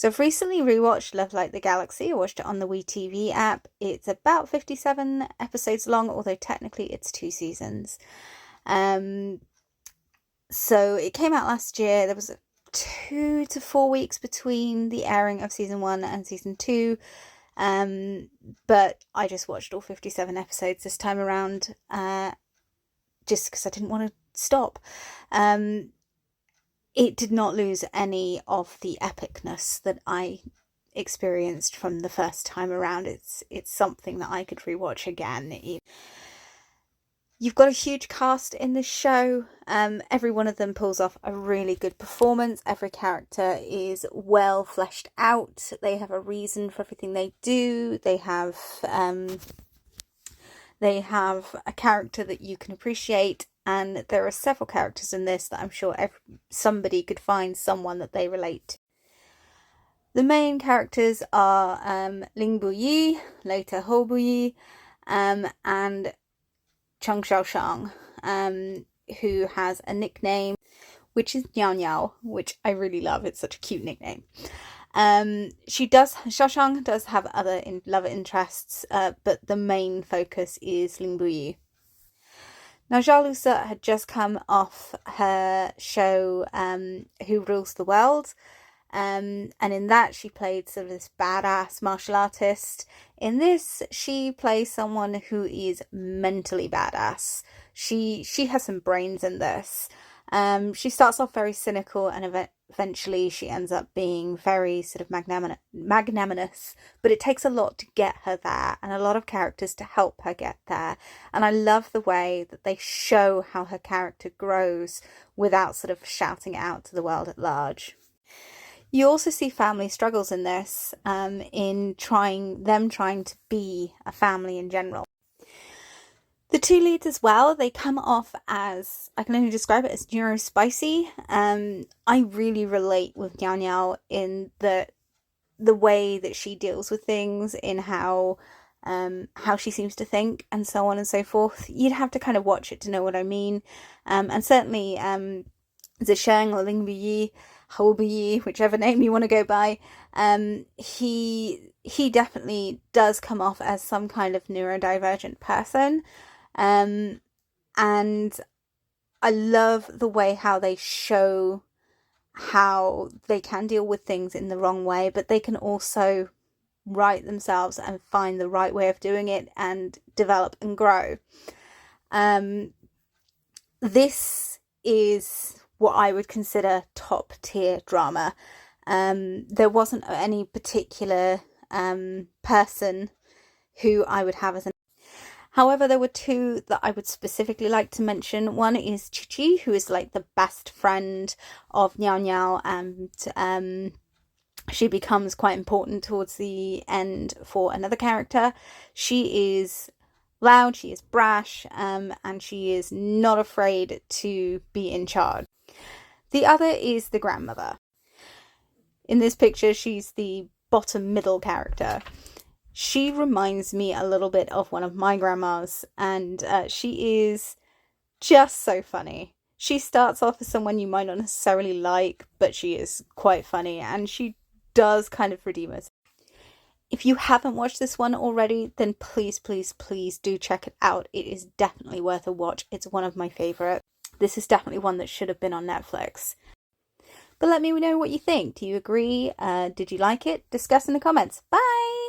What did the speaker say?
So I've recently rewatched Love Like the Galaxy. I watched it on the WeTV app. It's about 57 episodes long, although technically it's 2 seasons. So it came out last year. There was 2 to 4 weeks between the airing of season 1 and season 2. But I just watched all 57 episodes this time around, just because I didn't want to stop. It did not lose any of the epicness that I experienced from the first time around. It's something that I could rewatch again. You've got a huge cast in this show. Every one of them pulls off a really good performance. Every character is well fleshed out. They have a reason for everything they do. They have a character that you can appreciate. And there are several characters in this that I'm sure somebody could find someone that they relate to. The main characters are Ling Buyi, later Ho Buyi, and Cheng Xiaoshang, who has a nickname which is Niao Niao, which I really love. It's such a cute nickname. Xiaoshang does have other love interests, but the main focus is Ling Buyi. Now, Zhao Lusa had just come off her show, Who Rules the World, and in that she played sort of this badass martial artist. In this, she plays someone who is mentally badass. She has some brains in this. She starts off very cynical, and eventually she ends up being very sort of magnanimous, but it takes a lot to get her there, and a lot of characters to help her get there. And I love the way that they show how her character grows without sort of shouting it out to the world at large. You also see family struggles in this, in trying to be a family in general. The 2 leads as well, they come off as, I can only describe it as neurospicy. I really relate with Niao Niao in the way that she deals with things, in how she seems to think, and so on and so forth. You'd have to kind of watch it to know what I mean. And certainly Zisheng or Ling Buyi, Hou Buyi, whichever name you want to go by, he definitely does come off as some kind of neurodivergent person. And I love the way how they show how they can deal with things in the wrong way, but they can also right themselves and find the right way of doing it and develop and grow. This is what I would consider top tier drama. There wasn't any particular person who I would have as an. However, there were 2 that I would specifically like to mention. One is Chi Chi, who is like the best friend of Niao Niao, and she becomes quite important towards the end for another character. She is loud, she is brash, and she is not afraid to be in charge. The other is the grandmother. In this picture, she's the bottom middle character. She reminds me a little bit of one of my grandmas, and she is just so funny. She starts off as someone you might not necessarily like, but she is quite funny, and she does kind of redeem us. If you haven't watched this one already, then please, please, please do check it out. It is definitely worth a watch. It's one of my favourites. This is definitely one that should have been on Netflix. But let me know what you think. Do you agree? Did you like it? Discuss in the comments. Bye!